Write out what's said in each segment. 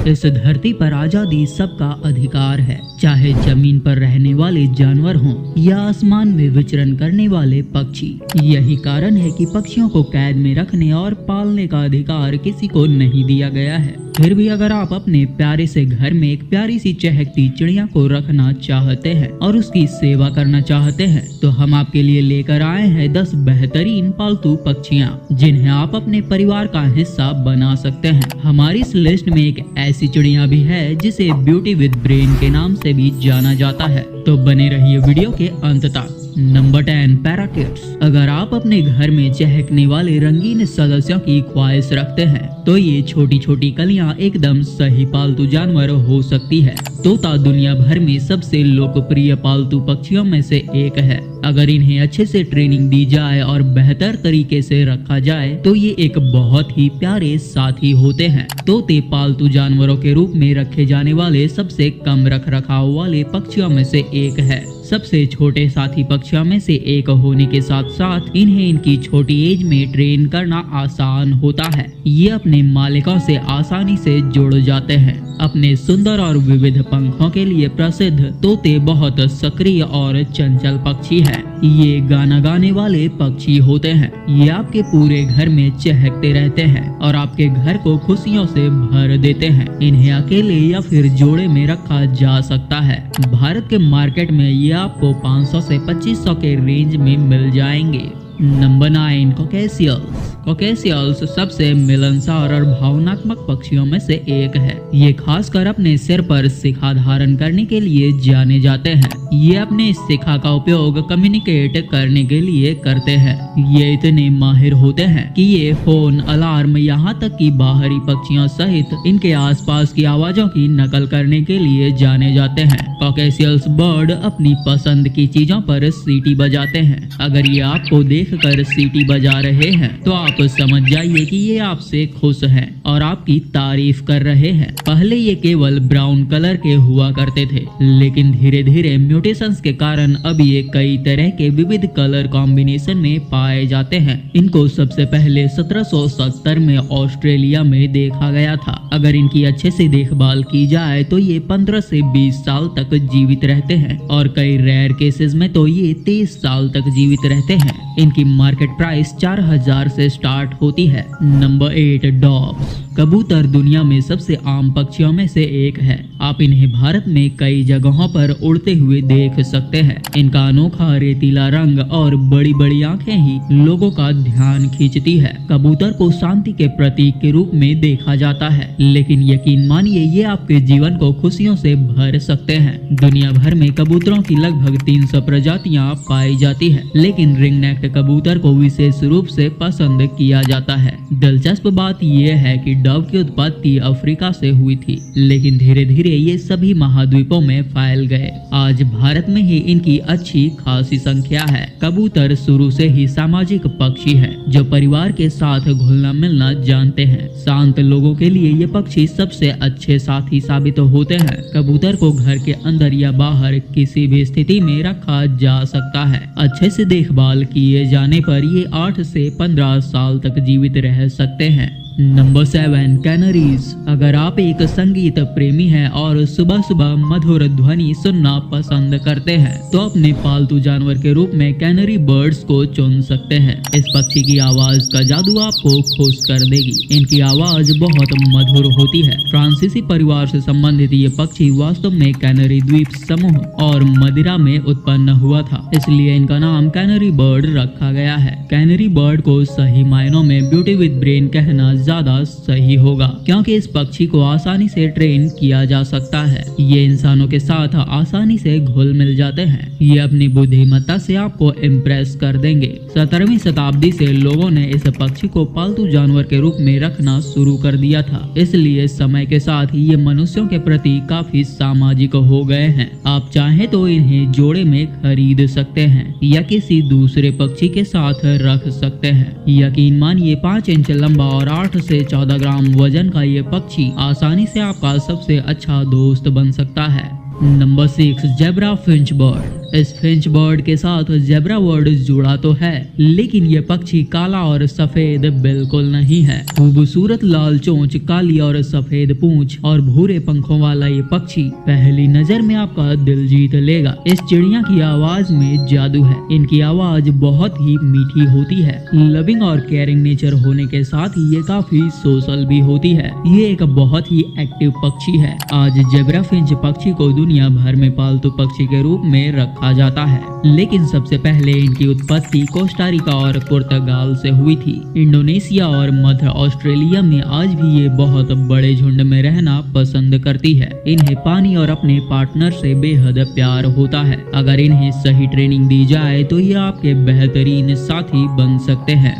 इस धरती पर आजादी सबका अधिकार है, चाहे जमीन पर रहने वाले जानवर हों या आसमान में विचरण करने वाले पक्षी। यही कारण है कि पक्षियों को कैद में रखने और पालने का अधिकार किसी को नहीं दिया गया है। फिर भी अगर आप अपने प्यारे से घर में एक प्यारी सी चहकती चिड़िया को रखना चाहते हैं और उसकी सेवा करना चाहते हैं, तो हम आपके लिए लेकर आए हैं 10 बेहतरीन पालतू पक्षियाँ जिन्हें आप अपने परिवार का हिस्सा बना सकते हैं। हमारी इस लिस्ट में एक ऐसी चिड़िया भी है जिसे ब्यूटी विद ब्रेन के नाम से भी जाना जाता है, तो बने रहिए वीडियो के अंत तक। Number 10, parakeets. अगर आप अपने घर में चहकने वाले रंगीन सदस्यों की ख्वाहिश रखते हैं तो ये छोटी छोटी कलियां एकदम सही पालतू जानवर हो सकती है। तोता दुनिया भर में सबसे लोकप्रिय पालतू पक्षियों में से एक है। अगर इन्हें अच्छे से ट्रेनिंग दी जाए और बेहतर तरीके से रखा जाए तो ये एक बहुत ही प्यारे साथी होते हैं। तोते पालतू जानवरों के रूप में रखे जाने वाले सबसे कम रख रखाव वाले पक्षियों में से एक है। सबसे छोटे साथी पक्षियों में से एक होने के साथ साथ इन्हें इनकी छोटी एज में ट्रेन करना आसान होता है। ये अपने मालिकों से आसानी से जुड़ जाते हैं। अपने सुंदर और विविध पंखों के लिए प्रसिद्ध तोते बहुत सक्रिय और चंचल पक्षी हैं। ये गाना गाने वाले पक्षी होते हैं। ये आपके पूरे घर में चहकते रहते हैं और आपके घर को खुशियों से भर देते हैं। इन्हें अकेले या फिर जोड़े में रखा जा सकता है। भारत के मार्केट में ये आपको 500 से 2500 के रेंज में मिल जाएंगे। नंबर 9, कॉकेशियल्स। कॉकेशियल्स सबसे मिलनसार और भावनात्मक पक्षियों में से एक है। ये खासकर अपने सिर पर शिखा धारण करने के लिए जाने जाते हैं। ये अपने शिखा का उपयोग कम्युनिकेट करने के लिए करते हैं। ये इतने माहिर होते हैं कि ये फोन, अलार्म, यहाँ तक कि बाहरी पक्षियों सहित इनके आसपास की आवाजों की नकल करने के लिए जाने जाते हैं। कॉकेशियल्स बर्ड अपनी पसंद की चीजों पर सीटी बजाते हैं। अगर ये आपको देखकर सीटी बजा रहे हैं तो आप समझ जाइए कि ये आपसे खुश हैं और आपकी तारीफ कर रहे हैं। पहले ये केवल ब्राउन कलर के हुआ करते थे, लेकिन धीरे धीरे म्यूटेशंस के कारण अब ये कई तरह के विविध कलर कॉम्बिनेशन में पाए जाते हैं। इनको सबसे पहले 1770 में ऑस्ट्रेलिया में देखा गया था। अगर इनकी अच्छे से देखभाल की जाए तो ये 15 से 20 साल तक जीवित रहते हैं और कई रेयर केसेस में तो ये 23 साल तक जीवित रहते हैं। इनकी मार्केट प्राइस 4000 से स्टार्ट होती है। नंबर 8, डॉव्स। कबूतर दुनिया में सबसे आम पक्षियों में से एक है। आप इन्हें भारत में कई जगहों पर उड़ते हुए देख सकते हैं। इनका अनोखा रेतीला रंग और बड़ी बड़ी आंखें ही लोगों का ध्यान खींचती है। कबूतर को शांति के प्रतीक के रूप में देखा जाता है, लेकिन यकीन मानिए ये आपके जीवन को खुशियों से भर सकते हैं। दुनिया भर में कबूतरों की लगभग 300 प्रजातियां पाई जाती है, लेकिन रिंगनेक कबूतर को विशेष रूप से पसंद किया जाता है। दिलचस्प बात यह है कि डव की उत्पत्ति अफ्रीका से हुई थी, लेकिन धीरे धीरे ये सभी महाद्वीपों में फैल गए। आज भारत में ही इनकी अच्छी खासी संख्या है। कबूतर शुरू से ही सामाजिक पक्षी है जो परिवार के साथ घुलना मिलना जानते हैं। शांत लोगों के लिए ये पक्षी सबसे अच्छे साथी साबित होते हैं। कबूतर को घर के अंदर या बाहर किसी भी स्थिति में रखा जा सकता है। अच्छे से देखभाल किए जाने पर ये 8 से 15 साल तक जीवित रह सकते हैं। नंबर 7, कैनरीज। अगर आप एक संगीत प्रेमी हैं और सुबह सुबह मधुर ध्वनि सुनना पसंद करते हैं तो अपने पालतू जानवर के रूप में कैनरी बर्ड्स को चुन सकते हैं। इस पक्षी की आवाज का जादू आपको खुश कर देगी। इनकी आवाज बहुत मधुर होती है। फ्रांसीसी परिवार से संबंधित ये पक्षी वास्तव में कैनरी द्वीप समूह और मदिरा में उत्पन्न हुआ था, इसलिए इनका नाम कैनरी बर्ड रखा गया है। कैनरी बर्ड को सही मायनों में ब्यूटी विद ब्रेन कहना ज्यादा सही होगा, क्योंकि इस पक्षी को आसानी से ट्रेन किया जा सकता है। ये इंसानों के साथ आसानी से घुल मिल जाते हैं। ये अपनी बुद्धिमत्ता से आपको इम्प्रेस कर देंगे। 17वीं शताब्दी से लोगों ने इस पक्षी को पालतू जानवर के रूप में रखना शुरू कर दिया था, इसलिए समय के साथ ये मनुष्यों के प्रति काफी सामाजिक हो गए हैं। आप चाहें तो इन्हें जोड़े में खरीद सकते हैं या किसी दूसरे पक्षी के साथ रख सकते हैं। यकीन मानिए 5 इंच लंबा और 8 से 14 ग्राम वजन का ये पक्षी आसानी से आपका सबसे अच्छा दोस्त बन सकता है। Number 6, zebra Finch bird. इस फिंच बर्ड के साथ जेब्रा बर्ड जुड़ा तो है, लेकिन ये पक्षी काला और सफेद बिल्कुल नहीं है। खूबसूरत लाल चोंच, काली और सफेद पूंछ और भूरे पंखों वाला ये पक्षी पहली नजर में आपका दिल जीत लेगा। इस चिड़िया की आवाज में जादू है। इनकी आवाज बहुत ही मीठी होती है। लविंग और केयरिंग नेचर होने के साथ ही ये काफी सोशल भी होती है। ये एक बहुत ही एक्टिव पक्षी है। आज जेब्रा फिंच पक्षी को दुनिया भर में पालतू पक्षी के रूप में रखा जाता है, लेकिन सबसे पहले इनकी उत्पत्ति कोस्टारिका और पुर्तगाल से हुई थी। इंडोनेशिया और मध्य ऑस्ट्रेलिया में आज भी ये बहुत बड़े झुंड में रहना पसंद करती है। इन्हें पानी और अपने पार्टनर से बेहद प्यार होता है। अगर इन्हें सही ट्रेनिंग दी जाए तो ये आपके बेहतरीन साथी बन सकते हैं।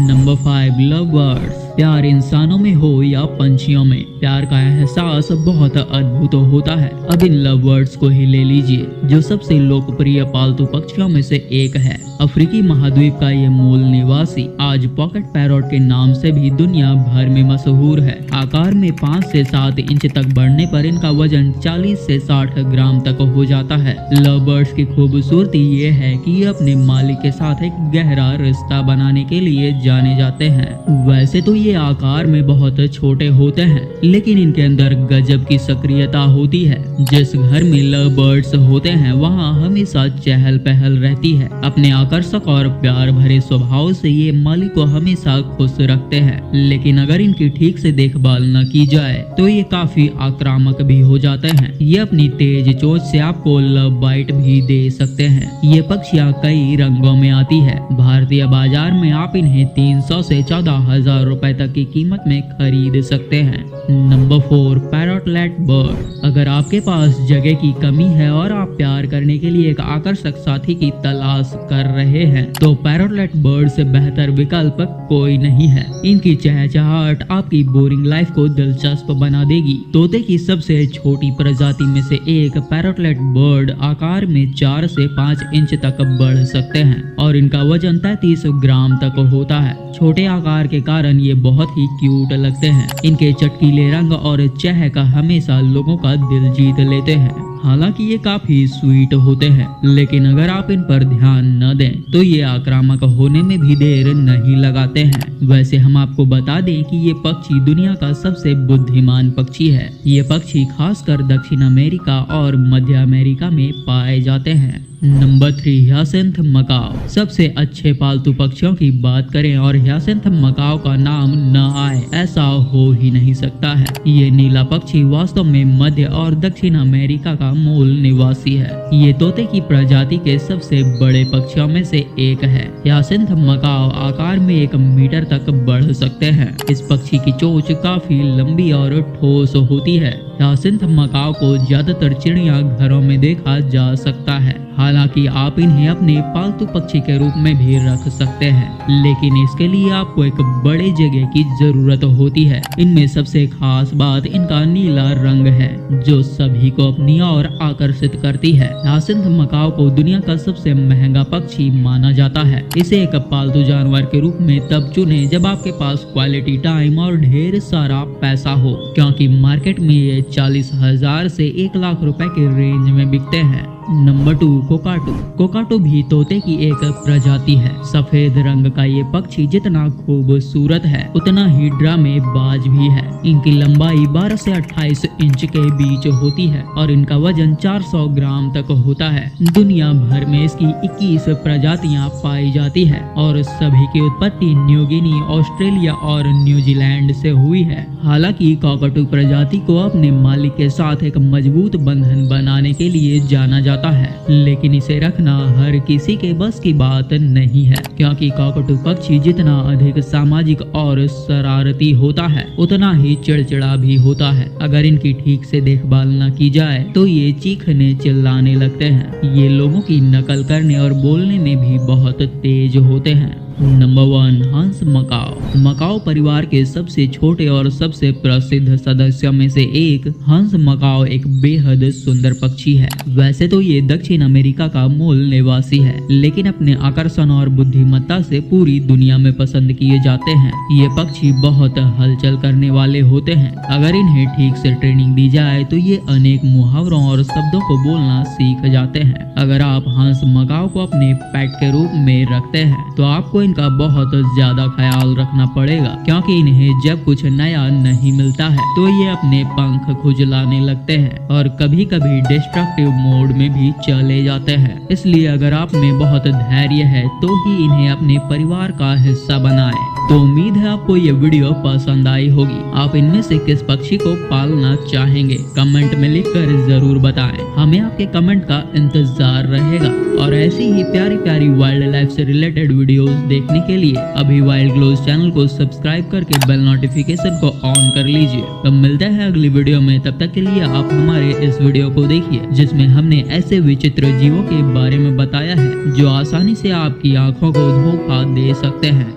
Number 5, love birds. प्यार इंसानों में हो या पंछियों में, प्यार का एहसास बहुत अद्भुत होता है। अब इन लव बर्ड्स को ही ले लीजिए, जो सबसे लोकप्रिय पालतू पक्षियों में से एक है। अफ्रीकी महाद्वीप का ये मूल निवासी आज पॉकेट पैरोट के नाम से भी दुनिया भर में मशहूर है। आकार में 5 से 7 इंच तक बढ़ने पर इनका वजन 40 से 60 ग्राम तक हो जाता है। लव बर्ड्स की खूबसूरती ये है कि ये अपने मालिक के साथ एक गहरा रिश्ता बनाने के लिए जाने जाते हैं। वैसे तो ये आकार में बहुत छोटे होते हैं, लेकिन इनके अंदर गजब की सक्रियता होती है। जिस घर में लव बर्ड्स होते हैं वहाँ हमेशा चहल पहल रहती है। अपने आकर्षक और प्यार भरे स्वभाव से ये मालिक को हमेशा खुश रखते हैं, लेकिन अगर इनकी ठीक से देखभाल न की जाए तो ये काफी आक्रामक भी हो जाते हैं। ये अपनी तेज चोंच से आपको लव बाइट भी दे सकते हैं। ये पक्षियाँ कई रंगों में आती है। भारतीय बाजार में आप इन्हें 300 से 14,000 रुपए तक की कीमत में खरीद सकते हैं। Number 4, parrotlet bird. अगर आपके पास जगह की कमी है और आप प्यार करने के लिए एक आकर्षक साथी की तलाश कर रहे हैं तो पैरोटलेट बर्ड से बेहतर विकल्प कोई नहीं है। इनकी चहचहाहट आपकी बोरिंग लाइफ को दिलचस्प बना देगी। तोते की सबसे छोटी प्रजाति में से एक पैरोटलेट बर्ड आकार में 4 से 5 इंच तक बढ़ सकते हैं और इनका वजन 33 ग्राम तक होता है। छोटे आकार के कारण ये बहुत ही क्यूट लगते हैं। इनके चटकीले रंग और चहक हमेशा लोगों का दिल जीत लेते हैं। हालांकि ये काफी स्वीट होते हैं, लेकिन अगर आप इन पर ध्यान न दें तो ये आक्रामक होने में भी देर नहीं लगाते हैं। वैसे हम आपको बता दें कि ये पक्षी दुनिया का सबसे बुद्धिमान पक्षी है। ये पक्षी खासकर दक्षिण अमेरिका और मध्य अमेरिका में पाए जाते हैं। Number 3, hyacinth macaw. सबसे अच्छे पालतू पक्षियों की बात करें और ह्यासिन्थ मकाओ का नाम न आए ऐसा हो ही नहीं सकता है। ये नीला पक्षी वास्तव में मध्य और दक्षिण अमेरिका का मूल निवासी है। ये तोते की प्रजाति के सबसे बड़े पक्षियों में से एक है। ह्यासिन्थ मकाओ आकार में 1 मीटर तक बढ़ सकते हैं। इस पक्षी की चोंच काफी लंबी और ठोस होती है। ह्यासिन्थ मकाओ को ज्यादातर चिड़िया घरों में देखा जा सकता है। हालांकि आप इन्हें अपने पालतू पक्षी के रूप में भी रख सकते हैं, लेकिन इसके लिए आपको एक बड़े जगह की जरूरत होती है। इनमें सबसे खास बात इनका नीला रंग है, जो सभी को अपनी ओर आकर्षित करती है। ह्यासिन्थ मकाओ को दुनिया का सबसे महंगा पक्षी माना जाता है। इसे एक पालतू जानवर के रूप में तब चुने जब आपके पास क्वालिटी टाइम और ढेर सारा पैसा हो, क्योंकि मार्केट में ये 40,000 से 1 लाख रुपए के रेंज में बिकते हैं। नंबर 2, कोकाटू। कोकाटू भी तोते की एक प्रजाति है। सफेद रंग का ये पक्षी जितना खूबसूरत है उतना ही ड्रामेबाज भी है। इनकी लंबाई 12 से 28 इंच के बीच होती है और इनका वजन 400 ग्राम तक होता है। दुनिया भर में इसकी 21 प्रजातियां पाई जाती है और सभी की उत्पत्ति न्यू गिनी, ऑस्ट्रेलिया और न्यूजीलैंड से हुई है। हालांकि कोकाटू प्रजाति को अपने मालिक के साथ एक मजबूत बंधन बनाने के लिए जाना जाता है, लेकिन इसे रखना हर किसी के बस की बात नहीं है, क्योंकि कोकाटू पक्षी जितना अधिक सामाजिक और शरारती होता है उतना ही चिड़चिड़ा भी होता है। अगर इनकी ठीक से देखभाल न की जाए तो ये चीखने चिल्लाने लगते हैं। ये लोगों की नकल करने और बोलने में भी बहुत तेज होते हैं। नंबर 1, हंस मकाओ। मकाओ परिवार के सबसे छोटे और सबसे प्रसिद्ध सदस्यों में से एक हंस मकाओ एक बेहद सुंदर पक्षी है। वैसे तो ये दक्षिण अमेरिका का मूल निवासी है, लेकिन अपने आकर्षण और बुद्धिमत्ता से पूरी दुनिया में पसंद किए जाते हैं। ये पक्षी बहुत हलचल करने वाले होते हैं। अगर इन्हें ठीक से ट्रेनिंग दी जाए तो ये अनेक मुहावरों और शब्दों को बोलना सीख जाते हैं। अगर आप हंस मकाओ को अपने पेट के रूप में रखते हैं तो आपको इनका बहुत ज्यादा ख्याल रखना पड़ेगा, क्योंकि इन्हें जब कुछ नया नहीं मिलता है तो ये अपने पंख खुजलाने लगते हैं और कभी कभी डिस्ट्रक्टिव मोड में भी चले जाते हैं। इसलिए अगर आप में बहुत धैर्य है तो ही इन्हें अपने परिवार का हिस्सा बनाएं। तो उम्मीद है आपको ये वीडियो पसंद आई होगी। आप इनमें से किस पक्षी को पालना चाहेंगे कमेंट में लिखकर जरूर बताएं। हमें आपके कमेंट का इंतजार रहेगा और ऐसी ही प्यारी प्यारी वाइल्ड लाइफ से रिलेटेड वीडियोस देखने के लिए अभी वाइल्ड ग्लोज चैनल को सब्सक्राइब करके बेल नोटिफिकेशन को ऑन कर लीजिए। तो मिलते हैं अगली वीडियो में, तब तक के लिए आप हमारे इस वीडियो को देखिए जिसमें हमने ऐसे विचित्र जीवों के बारे में बताया है जो आसानी से आपकी आंखों को धोखा दे सकते हैं।